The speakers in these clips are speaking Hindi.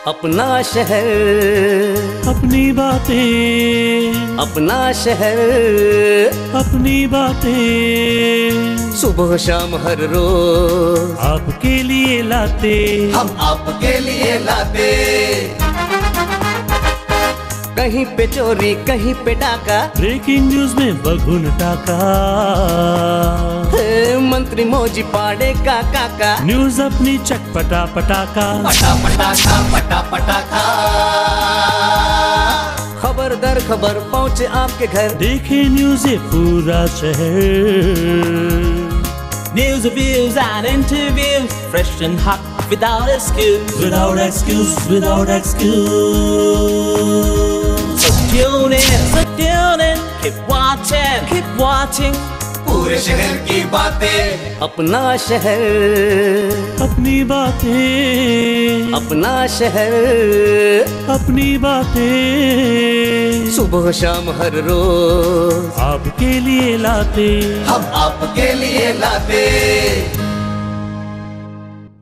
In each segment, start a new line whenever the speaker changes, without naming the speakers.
अपना शहर,
अपनी बातें,
अपना शहर,
अपनी बातें,
सुबह शाम हर रोज
आपके लिए लाते,
हम आपके लिए लाते। कहीं पे चोरी, कहीं पे डाका,
ब्रेकिंग न्यूज में बगुन टाका,
मंत्री मौजी पाड़े का काका,
न्यूज अपनी चटपटा पटाका,
पटा पटाखा पटा पटाखा। खबर दर खबर पहुँचे आपके घर,
देखे न्यूज ये पूरा शहर।
News, reviews and interviews, fresh and hot, without excuse,
Without excuse, without excuse.
So tune in, keep watching,
पूरे शहर की बातें, अपना शहर,
अपनी बातें,
अपना शहर,
अपनी बातें,
सुबह शाम हर रोज
आपके लिए लाते,
हम आपके लिए लाते।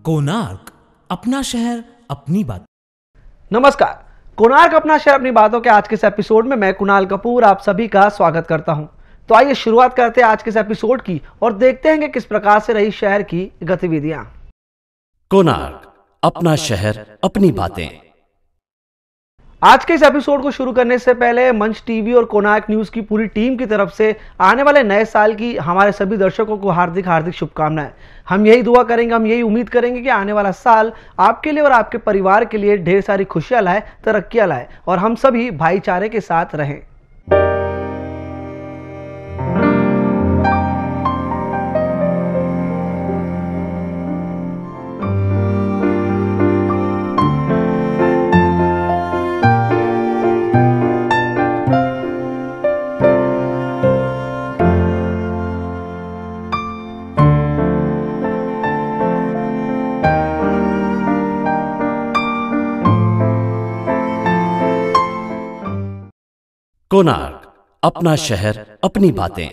कोणार्क, अपना शहर अपनी बात।
नमस्कार, कोणार्क अपना शहर अपनी बातों के आज के इस एपिसोड में मैं कुणाल कपूर आप सभी का स्वागत करता हूं। तो आइए शुरुआत करते हैं आज के इस एपिसोड की और देखते हैं कि किस प्रकार से रही शहर की गतिविधियां।
कोणार्क, अपना शहर अपनी बातें।
आज के इस एपिसोड को शुरू करने से पहले मंच टीवी और कोणार्क न्यूज की पूरी टीम की तरफ से आने वाले नए साल की हमारे सभी दर्शकों को हार्दिक हार्दिक शुभकामनाएं। हम यही दुआ करेंगे, हम यही उम्मीद करेंगे कि आने वाला साल आपके लिए और आपके परिवार के लिए ढेर सारी खुशियां लाए, तरक्कियां लाए और हम सभी भाईचारे के साथ रहें।
कोणार्क, अपना शहर अपनी बातें।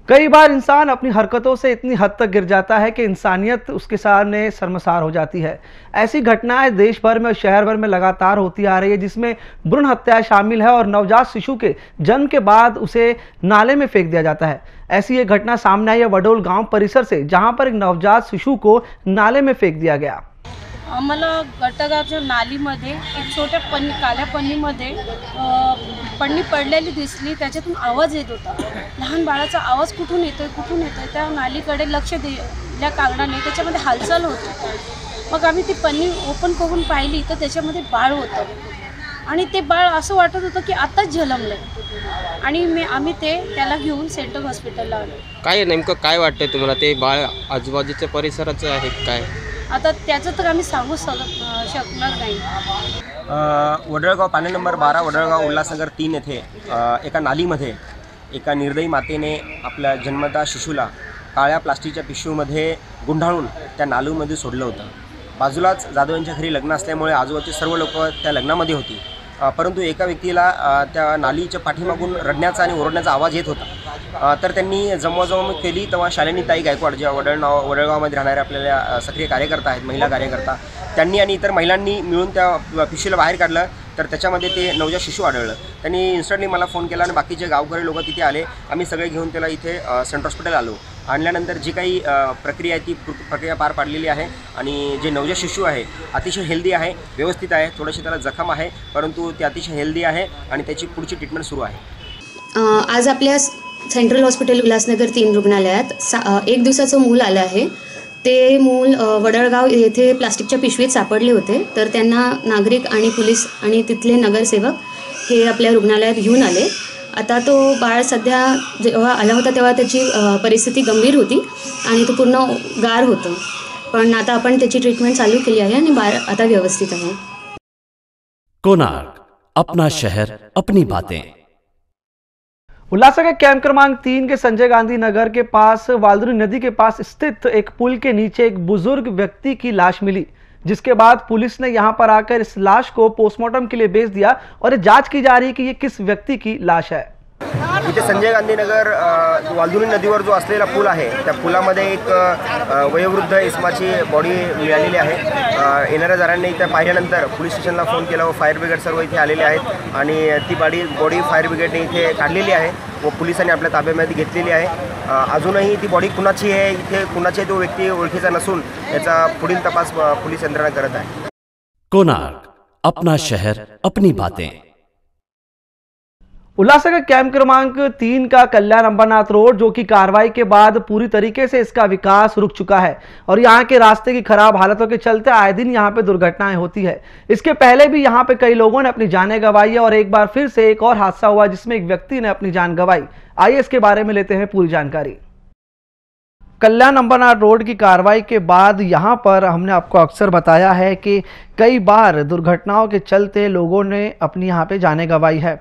कई बार इंसान अपनी हरकतों से इतनी हद तक गिर जाता है कि इंसानियत उसके सामने शर्मसार हो जाती है। ऐसी घटनाएं देश भर में और शहर भर में लगातार होती आ रही है, जिसमें भ्रूण हत्या शामिल है और नवजात शिशु के जन्म के बाद उसे नाले में फेंक दिया जाता है। ऐसी एक घटना सामने आई है वडोल गांव परिसर से, जहां पर एक नवजात शिशु को नाले में फेंक दिया गया।
आम्हाला गटगावच्या नालीमध्ये एक छोट्या काळ्या पन्नीमध्ये पन्नी पडलेली दिसली, त्याच्यातून आवाज येत होता। लहान बाळाचा आवाज कुठून येतोय त्या नालीकडे लक्ष दिल्या कारणाने त्याच्यामध्ये हालचाल होती। मग आम्ही ती पन्नी ओपन करून पाहिली तर त्याच्यामध्ये बाळ होतं आणि ते बाळ असं वाटत होतं की आताच जन्मलंय आणि आम्ही त्याला घेऊन सेंट्रल हॉस्पिटलला आलो।
काय नेमकं काय वाटतंय तुम्हाला? ते बाळ आजूबाजूच्या परिसराचं आहे काय?
आता त्याचं तर आम्ही सांगू शकणार नाही।
वडळगाव पाणी नंबर 12 वडळगाव उल्हासनगर 3 येथे एका नालीमध्ये एका निर्दयी मातेने आपल्या जन्मदा शिशूला काळ्या प्लास्टिकच्या पिशवीमध्ये गुंडाळून त्या नालीमध्ये सोडलं होतं। बाजूलाच जाधव यांच्या घरी लग्न असल्यामुळे आजूबाजूचे सर्व लोक त्या लग्नामध्ये होती, परंतु एका व्यक्तीला त्या नालीच्या पाठीमागून रडण्याचा आणि ओरडण्याचा आवाज येत होता। तर त्यांनी जमवाजमव केली तेव्हा शालिनी ताई गायकवाड, ज्या वडळगावमध्ये राहणारे आपल्याला सक्रिय कार्यकर्ता आहेत, महिला कार्यकर्ता, त्यांनी आणि इतर महिलांनी मिळून त्या पिशवीला बाहेर काढलं तर त्याच्यामध्ये ते नवजात शिशू आढळलं। त्यांनी इन्स्टंटली मला फोन केला आणि बाकीचे गावकरी लोक तिथे आले। आम्ही सगळे घेऊन त्याला इथे सेंट्रल हॉस्पिटल आलो। आणल्यानंतर जी काही प्रक्रिया आहे ती प्रक्रिया पार पाडलेली आहे आणि जे नवजात शिशू आहे अतिशय हेल्दी आहे, व्यवस्थित आहे, थोडीशी त्याला जखम आहे परंतु ते अतिशय हेल्दी आहे आणि त्याची पुढची ट्रीटमेंट सुरू आहे।
आज आपल्या सेंट्रल हॉस्पिटल उल्हासनगर 3 रुग्णालयात 1 दिवसाचं मूल आलं आहे। ते मूल वडळगाव येथे प्लास्टिकच्या पिशवीत सापडले होते, तर त्यांना नागरिक आणि पोलीस आणि तिथले नगरसेवक हे आपल्या रुग्णालयात घेऊन आले। आता तो बाळ सध्या जेव्हा आला होता तेव्हा त्याची परिस्थिती गंभीर होती आणि तो पूर्ण गार होतं, पण आता आपण त्याची ट्रीटमेंट चालू केली आहे आणि बाळ आता व्यवस्थित आहे।
कोणार्क, अपना शहर अपनी बातें।
उल्लासनगर कैंप क्रमांक 3 के संजय गांधी नगर के पास वालदुरी नदी के पास स्थित एक पुल के नीचे एक बुजुर्ग व्यक्ति की लाश मिली, जिसके बाद पुलिस ने यहां पर आकर इस लाश को पोस्टमार्टम के लिए भेज दिया और जांच की जा रही है कि ये किस व्यक्ति की लाश है।
इथे संजय गांधी नगर वालधुनी नदीवर जो असलेला पूल आहे त्या पुलामध्ये एक वयोवृद्ध इसमाची बॉडी मिळालेली आहे. येणाऱ्या जाणाऱ्यांनी त्या पाहिल्यानंतर पोलीस स्टेशनला फोन केला व फायर ब्रिगेड सर्व इथे आलेले आहेत आणि ती बॉडी फायर ब्रिगेडने इथे काढलेली आहे व पोलिसांनी आपल्या ताब्यामध्ये घेतलेली आहे. अजूनही ती बॉडी कुणाची आहे, इथे कुणाची तो व्यक्ती ओळखीचा नसून याचा पुढील तपास पोलीस यंत्रणा करत आहे.
कोणार्क, अपना शहर अपनी बातें.
उल्लासनगर कैंप क्रमांक 3 का कल्याण अंबरनाथ रोड जो कि कार्रवाई के बाद पूरी तरीके से इसका विकास रुक चुका है और यहाँ के रास्ते की खराब हालतों के चलते आए दिन यहाँ पे दुर्घटनाएं होती है. इसके पहले भी यहाँ पे कई लोगों ने अपनी जानें गंवाई है और एक बार फिर से एक और हादसा हुआ जिसमें एक व्यक्ति ने अपनी जान गंवाई. आइए इसके बारे में लेते हैं पूरी जानकारी. कल्याण अंबरनाथ रोड की कार्रवाई के बाद यहाँ पर हमने आपको अक्सर बताया है कि कई बार दुर्घटनाओं के चलते लोगों ने अपनी यहाँ पे जानें गंवाई है.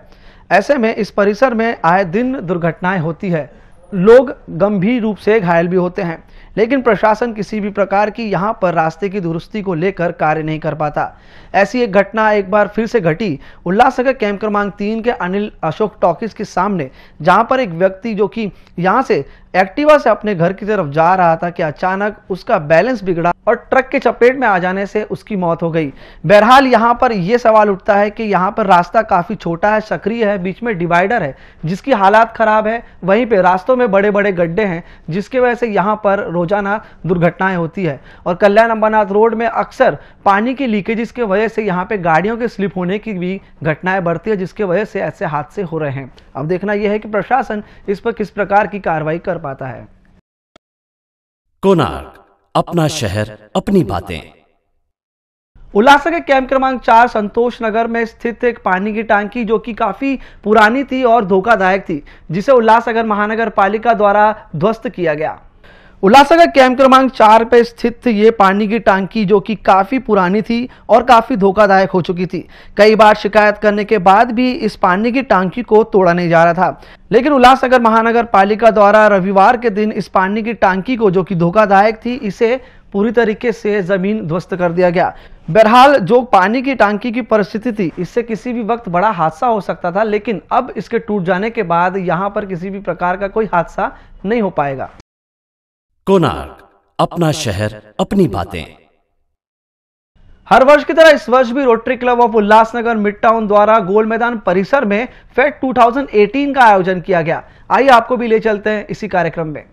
ऐसे में इस परिसर में आए दिन दुर्घटनाएं होती है, लोग गंभीर रूप से घायल भी होते हैं, लेकिन प्रशासन किसी भी प्रकार की यहाँ पर रास्ते की दुरुस्ती को लेकर कार्य नहीं कर पाता. ऐसी एक घटना एक बार फिर से घटी उल्लासनगर कैंप क्रमांक 3 के अनिल अशोक टॉकीज के सामने, जहां पर एक व्यक्ति जो कि यहां से एक्टिवा से अपने घर की तरफ जा रहा था कि अचानक उसका बैलेंस बिगड़ा और ट्रक के चपेट में आ जाने से उसकी मौत हो गई. बहरहाल यहां पर यह सवाल उठता है कि यहां पर रास्ता काफी छोटा है, सक्रिय है, बीच में डिवाइडर है जिसकी हालात खराब है, वहीं पे रास्तों में बड़े बड़े गड्ढे हैं जिसकी वजह से यहां पर रोजाना दुर्घटनाएं होती है. और कल्याण अंबरनाथ रोड में अक्सर पानी की लीकेजेस की वजह से यहाँ पे गाड़ियों के स्लिप होने की भी घटनाएं बढ़ती है जिसकी वजह से ऐसे हादसे हो रहे हैं. अब देखना यह है कि प्रशासन इस पर किस प्रकार की कार्रवाई कर पाता है.
कोणार्क, अपना शहर अपनी बातें.
उल्लासनगर कैंप क्रमांक 4 संतोष नगर में स्थित एक पानी की टांकी जो कि काफी पुरानी थी और धोखादायक थी, जिसे उल्लासनगर महानगर पालिका द्वारा ध्वस्त किया गया. उल्लासनगर कैंप क्रमांक 4 पे स्थित ये पानी की टांकी जो कि काफी पुरानी थी और काफी धोखादायक हो चुकी थी. कई बार शिकायत करने के बाद भी इस पानी की टांकी को तोड़ा नहीं जा रहा था, लेकिन उल्लासनगर महानगर पालिका द्वारा रविवार के दिन इस पानी की टांकी को जो कि धोखादायक थी इसे पूरी तरीके से जमीन ध्वस्त कर दिया गया. बहरहाल जो पानी की टांकी की परिस्थिति थी इससे किसी भी वक्त बड़ा हादसा हो सकता था, लेकिन अब इसके टूट जाने के बाद यहाँ पर किसी भी प्रकार का कोई हादसा नहीं हो पाएगा.
कोणार्क, अपना शहर अपनी बातें.
हर वर्ष की तरह इस वर्ष भी rotary Club of Ulhasnagar mid town द्वारा गोल मैदान परिसर में फेट 2018 का आयोजन किया गया. आइए आपको भी ले चलते हैं इसी कार्यक्रम में.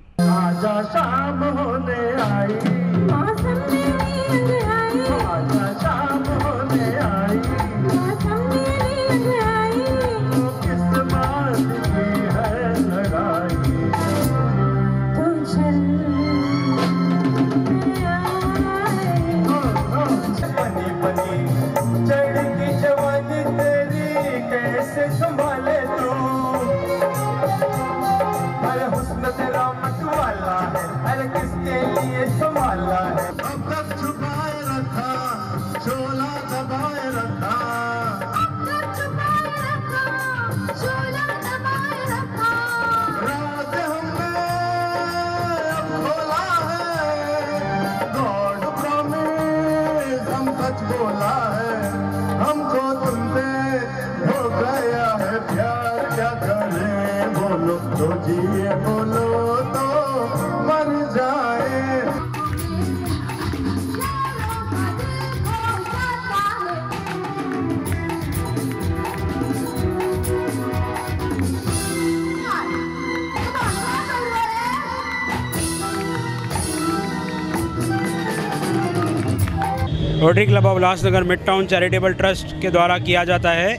Rotary Club of Ulhasnagar mid town charitable trust के द्वारा किया जाता है.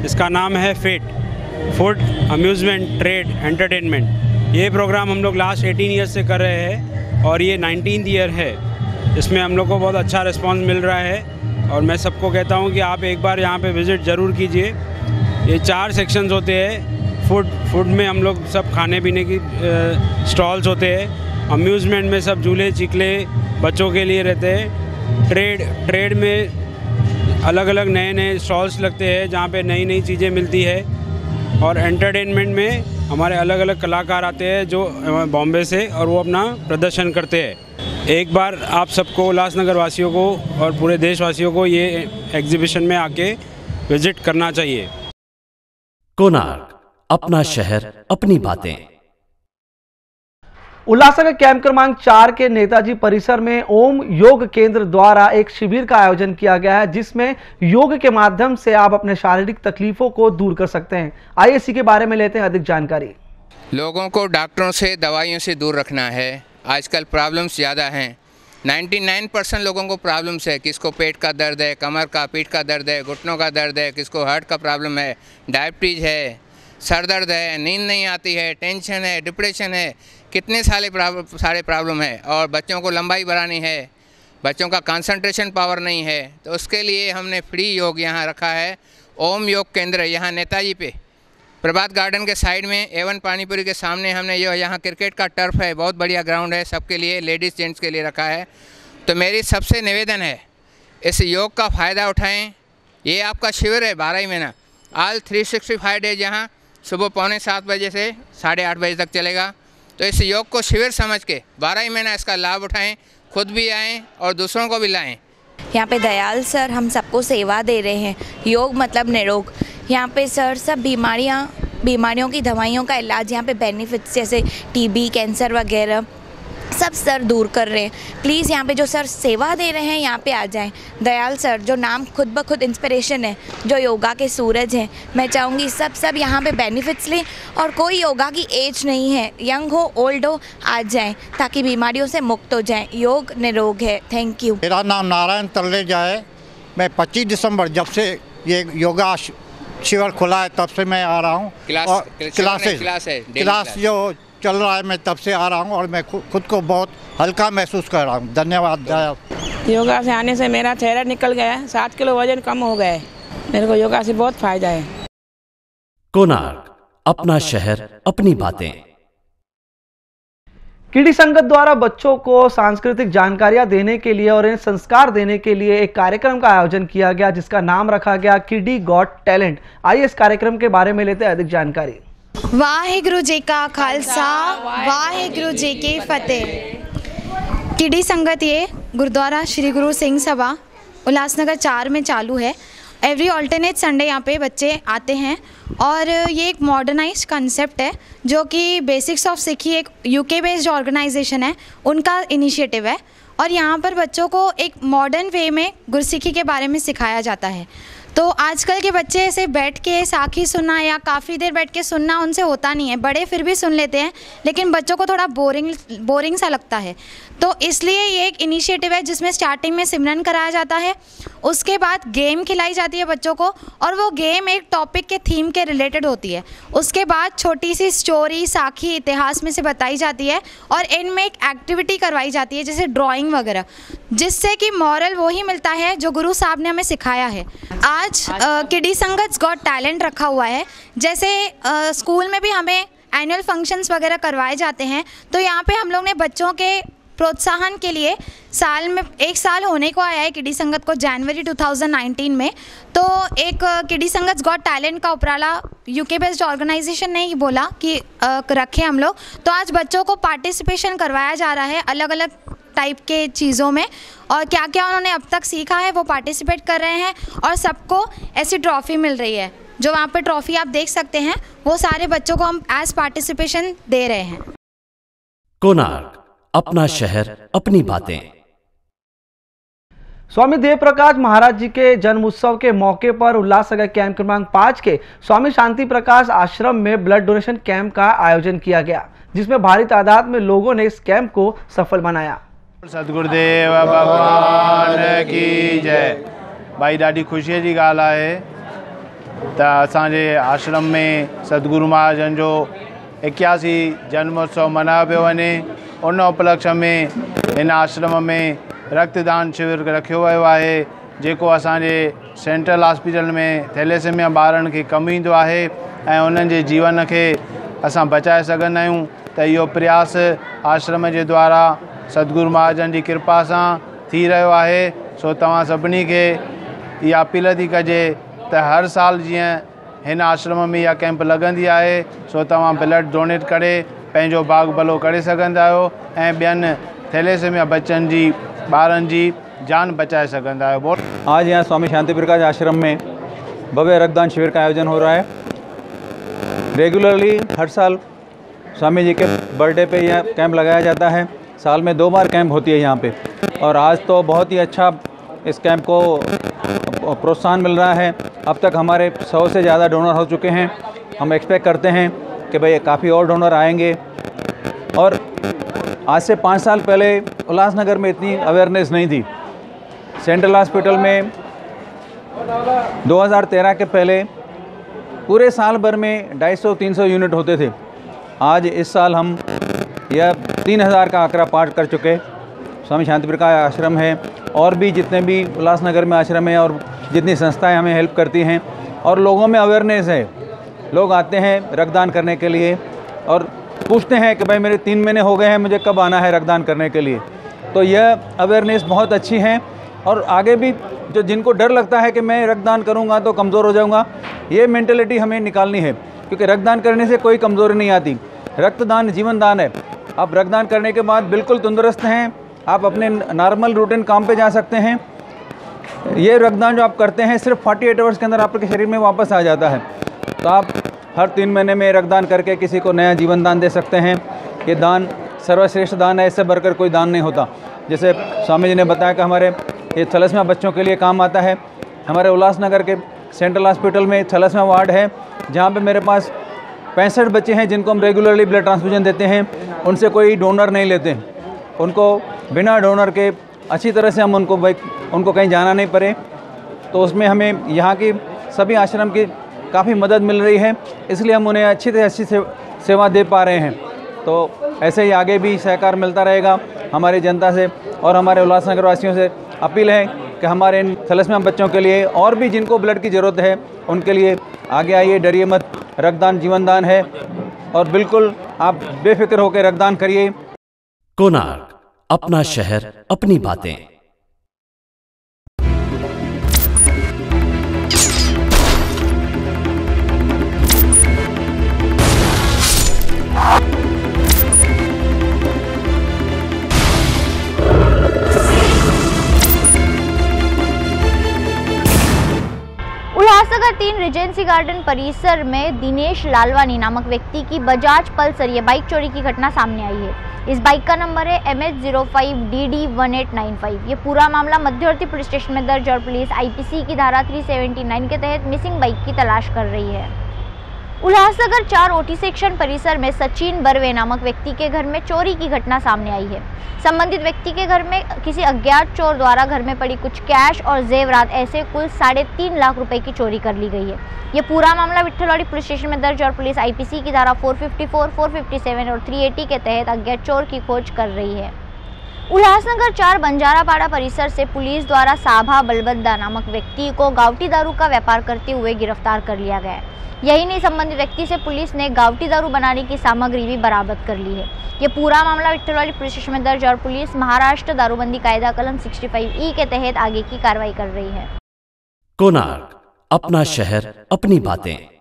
इसका नाम है fete, food amusement trade entertainment. ये प्रोग्राम हम लोग लास्ट 18 ईयर्स से कर रहे हैं और ये 19th ईयर है. इसमें हम लोग को बहुत अच्छा रिस्पांस मिल रहा है और मैं सबको कहता हूँ कि आप एक बार यहाँ पे विज़िट ज़रूर कीजिए. ये 4 सेक्शंस होते हैं. फूड में हम लोग सब खाने पीने की स्टॉल्स होते हैं. अम्यूज़मेंट में सब झूले चिकले बच्चों के लिए रहते हैं. ट्रेड में अलग अलग नए स्टॉल्स लगते हैं जहाँ पे नई नई चीज़ें मिलती है. और एंटरटेनमेंट में हमारे अलग अलग कलाकार आते हैं जो बॉम्बे से और वो अपना प्रदर्शन करते हैं. एक बार आप सबको उल्लासनगर वासियों को और पूरे देशवासियों को ये एग्जीबिशन में आके विजिट करना चाहिए.
कोणार्क, अपना शहर, अपनी बातें।
उल्लासनगर कैंप क्रमांक 4 के नेताजी परिसर में ओम योग केंद्र द्वारा एक शिविर का आयोजन किया गया है, जिसमें योग के माध्यम से आप अपने शारीरिक तकलीफों को दूर कर सकते हैं। आइए इसी के बारे में लेते हैं अधिक जानकारी।
लोगों को डॉक्टरों से, दवाइयों से दूर रखना है। आजकल प्रॉब्लम्स ज़्यादा हैं। 99% लोगों को प्रॉब्लम्स है। किसको पेट का दर्द है, कमर का, पीठ का दर्द है, घुटनों का दर्द है, किसको हार्ट का प्रॉब्लम है, डायबिटीज़ है, सर दर्द है, नींद नहीं आती है, टेंशन है, डिप्रेशन है, कितने सारे प्रॉब्लम है। और बच्चों को लंबाई बढ़ानी है, बच्चों का कंसंट्रेशन पावर नहीं है, तो उसके लिए हमने फ्री योग यहाँ रखा है। ओम योग केंद्र यहाँ नेताजी पे प्रभात गार्डन के साइड में A1 पानीपुरी के सामने हमने यहाँ क्रिकेट का टर्फ है, बहुत बढ़िया ग्राउंड है, सबके लिए, लेडीज़ जेंट्स के लिए रखा है। तो मेरी सबसे निवेदन है, इस योग का फ़ायदा उठाएं। ये आपका शिविर है 12 महीना, ऑल 365 डेज यहाँ सुबह 6:45 बजे से 8:30 बजे तक चलेगा। तो इस योग को शिविर समझ के 12 महीना इसका लाभ उठाएं, खुद भी आएँ और दूसरों को भी लाएँ।
यहाँ पे दयाल सर हम सबको सेवा दे रहे हैं। योग मतलब निरोग। यहाँ पे सर सब बीमारियों की दवाइयों का इलाज, यहाँ पे बेनिफिट्स जैसे टीबी, कैंसर वगैरह सब सर दूर कर रहे हैं। प्लीज़ यहाँ पे जो सर सेवा दे रहे हैं यहाँ पे आ जाएं। दयाल सर जो नाम खुद ब खुद इंस्पिरेशन है, जो योगा के सूरज हैं। मैं चाहूँगी सब यहाँ पे बेनिफिट्स लें और कोई योगा की एज नहीं है, यंग हो ओल्ड हो, आ जाएं ताकि बीमारियों से मुक्त हो जाएं। योग निरोग है। Thank you.
मेरा नाम नारायण तल्लेजा है। मैं 25 दिसंबर जब से ये योगा शिविर खुला है तब से मैं आ रहा हूँ। क्लास जो चल रहा है मैं तब से आ रहा हूँ और मैं खुद को बहुत हल्का महसूस कर रहा हूँ। धन्यवाद।
योगा से आने से मेरा चेहरा निकल गया है, 7 किलो वजन कम हो गया है। मेरे को योगा से बहुत फायदा है।
कोणार्क, अपना शहर, अपनी बातें।
कीडी संगत द्वारा बच्चों को सांस्कृतिक जानकारियां देने के लिए और इन्हें संस्कार देने के लिए एक कार्यक्रम का आयोजन किया गया, जिसका नाम रखा गया कीडी गॉट टैलेंट। आइए इस कार्यक्रम के बारे में लेते हैं अधिक जानकारी।
वाहिगुरु जी का खालसा, वाहिगुरु जी की फतेह। कीडी संगत ये गुरुद्वारा श्री गुरु सिंह सभा उल्लासनगर 4 में चालू है। एवरी ऑल्टरनेट संडे यहाँ पे बच्चे आते हैं और ये एक मॉडर्नाइज्ड कंसेप्ट है, जो कि बेसिक्स ऑफ सिखी एक यूके बेस्ड ऑर्गेनाइजेशन है, उनका इनिशिएटिव है। और यहाँ पर बच्चों को एक मॉडर्न वे में गुरसिखी के बारे में सिखाया जाता है। तो आजकल के बच्चे ऐसे बैठ के साखी सुनना या काफ़ी देर बैठ के सुनना उनसे होता नहीं है। बड़े फिर भी सुन लेते हैं, लेकिन बच्चों को थोड़ा बोरिंग सा लगता है। तो इसलिए ये एक इनिशिएटिव है जिसमें स्टार्टिंग में सिमरन कराया जाता है, उसके बाद गेम खिलाई जाती है बच्चों को, और वो गेम एक टॉपिक के थीम के रिलेटेड होती है। उसके बाद छोटी सी स्टोरी, साखी, इतिहास में से बताई जाती है और इनमें एक एक्टिविटी करवाई जाती है जैसे ड्राइंग वगैरह, जिससे कि मॉरल वही मिलता है जो गुरु साहब ने हमें सिखाया है। आज किडी संगत गॉट टैलेंट रखा हुआ है। जैसे स्कूल में भी हमें एनुअल फंक्शंस वगैरह करवाए जाते हैं, तो यहाँ पे हम लोग ने बच्चों के प्रोत्साहन के लिए साल में 1 साल होने को आया है किडी संगत को, जनवरी 2019 में। तो एक किडी संगत गॉट टैलेंट का उपराला यूके बेस्ड ऑर्गेनाइजेशन ने ही बोला कि रखें हम लोग। तो आज बच्चों को पार्टिसिपेशन करवाया जा रहा है अलग अलग टाइप के चीज़ों में, और क्या क्या उन्होंने अब तक सीखा है वो पार्टिसिपेट कर रहे हैं और सबको ऐसी ट्रॉफ़ी मिल रही है। जो वहाँ पे ट्रॉफ़ी आप देख सकते हैं वो सारे बच्चों को हम एज पार्टिसिपेशन दे रहे हैं।
कोणार्क, अपना शहर, अपनी बातें।
स्वामी देव प्रकाश महाराज जी के जन्म उत्सव के मौके पर उल्लासनगर कैंप क्रमांक 5 के स्वामी शांति प्रकाश आश्रम में ब्लड डोनेशन कैंप का आयोजन किया गया, जिसमें भारी तादाद में लोगों ने इस कैंप को सफल बनाया।
सतगुरुदेव भगवान की जय। भाई ॾाढी ख़ुशीअ जी ॻाल्हि आहे त असांजे आश्रम में सतगुरु महाराजन जो 81 जन्मोत्सव मनायो पियो वञे। उन उपलक्ष्य में हिन आश्रम में रक्तदान शिविर रखियो वियो आहे, जेको असांजे सेंट्रल हॉस्पिटल में थैलेसेमिया ॿारनि खे कमु ईंदो आहे ऐं उन्हनि जे जीवन खे असां बचाए सघंदा आहियूं। त इहो प्रयास आश्रम जे द्वारा सतगुरु महाराजन जी कृपा सां थी रहियो आहे। सो तव्हां सभिनी खे इहा अपील थी कजे त हर साल जीअं हिन आश्रम में इहा कैंप लॻंदी आहे, सो तव्हां ब्लड डोनेट करे पंहिंजो भाग भलो करे सघंदा आहियो ऐं ॿियनि थैलेसेमिया बच्चनि जी, ॿारनि जी जान बचाए सघंदा आहियो।
आज यहाँ स्वामी शांति प्रकाश आश्रम में भव्य रक्तदान शिविर का आयोजन हो रहा है। रेगुलरली हर साल स्वामी जी के बर्थडे पे यह कैंप लगाया जाता है। साल में 2 बार कैंप होती है यहाँ पे, और आज तो बहुत ही अच्छा इस कैंप को प्रोत्साहन मिल रहा है। अब तक हमारे 100 से ज़्यादा डोनर हो चुके हैं। हम एक्सपेक्ट करते हैं कि भाई काफ़ी और डोनर आएंगे। और आज से 5 साल पहले उल्लासनगर में इतनी अवेयरनेस नहीं थी। सेंट्रल हॉस्पिटल में 2013 के पहले पूरे साल भर में 250-300 यूनिट होते थे। आज इस साल हम यह 3000 का आंकड़ा पार कर चुके। स्वामी शांति प्रकाश आश्रम है, और भी जितने भी उल्लासनगर में आश्रम है और जितनी संस्थाएं हमें हेल्प करती हैं, और लोगों में अवेयरनेस है। लोग आते हैं रक्तदान करने के लिए और पूछते हैं कि भाई मेरे 3 महीने हो गए हैं, मुझे कब आना है रक्तदान करने के लिए। तो यह अवेयरनेस बहुत अच्छी है। और आगे भी जो जिनको डर लगता है कि मैं रक्तदान करूंगा तो कमज़ोर हो जाऊंगा, ये मेंटलिटी हमें निकालनी है, क्योंकि रक्तदान करने से कोई कमज़ोरी नहीं आती। रक्तदान जीवन दान है। आप रक्तदान करने के बाद बिल्कुल तंदुरुस्त हैं, आप अपने नॉर्मल रूटीन काम पे जा सकते हैं। ये रक्तदान जो आप करते हैं सिर्फ 48 आवर्स के अंदर आपके शरीर में वापस आ जाता है। तो आप हर 3 महीने में रक्तदान करके किसी को नया जीवन दान दे सकते हैं। ये दान सर्वश्रेष्ठ दान है, इससे बढ़कर कोई दान नहीं होता। जैसे स्वामी जी ने बताया कि हमारे ये थैलेसीमिया बच्चों के लिए काम आता है। हमारे उल्लासनगर के सेंट्रल हॉस्पिटल में थैलेसीमिया वार्ड है, जहाँ पे मेरे पास 65 बच्चे हैं जिनको हम रेगुलरली ब्लड ट्रांसफ्यूजन देते हैं। उनसे कोई डोनर नहीं लेते, उनको बिना डोनर के अच्छी तरह से हम उनको कहीं जाना नहीं पड़े। तो उसमें हमें यहाँ की सभी आश्रम की काफ़ी मदद मिल रही है, इसलिए हम उन्हें अच्छी से अच्छी सेवा दे पा रहे हैं। तो ऐसे ही आगे भी सहकार मिलता रहेगा हमारी जनता से। और हमारे उल्लासनगर वासियों से अपील है कि हमारे इन थैलेसीमिया बच्चों के लिए और भी जिनको ब्लड की ज़रूरत है उनके लिए आगे आइए, डरिए मत। रक्तदान जीवन दान है, और बिल्कुल आप बेफिक्र होकर रक्तदान करिए।
कोणार्क, अपना शहर, अपनी बातें।
उल्लासनगर 3 रिजेंसी गार्डन परिसर में दिनेश लालवानी नामक व्यक्ति की बजाज पल्सर ये बाइक चोरी की घटना सामने आई है। इस बाइक का नंबर है MH05DD1895। ये पूरा मामला मध्यवर्ती पुलिस स्टेशन में दर्ज और पुलिस IPC की धारा 379 के तहत मिसिंग बाइक की तलाश कर रही है। उल्लासनगर 4 OT सेक्शन परिसर में सचिन बर्वे नामक व्यक्ति के घर में चोरी की घटना सामने आई है। संबंधित व्यक्ति के घर में किसी अज्ञात चोर द्वारा घर में पड़ी कुछ कैश और जेवरात ऐसे कुल 3.5 लाख रुपए की चोरी कर ली गई है। ये पूरा मामला विट्ठलवाड़ी पुलिस स्टेशन में दर्ज और पुलिस IPC की धारा 454, 457 और 380 के तहत अज्ञात चोर की खोज कर रही है। उल्लासनगर 4 बंजारापाड़ा परिसर से पुलिस द्वारा साभा बलबद्दा नामक व्यक्ति को गावटी दारू का व्यापार करते हुए गिरफ्तार कर लिया गया है। यही नहीं, संबंधित व्यक्ति से पुलिस ने गावटी दारू बनाने की सामग्री भी बरामद कर ली है। ये पूरा मामला विट्ठलवाड़ी पुलिस स्टेशन में दर्ज और पुलिस महाराष्ट्र दारूबंदी कायदा कलम 65E के तहत आगे की कार्रवाई कर रही है।
कोणार्क, अपना शहर, अपनी बातें।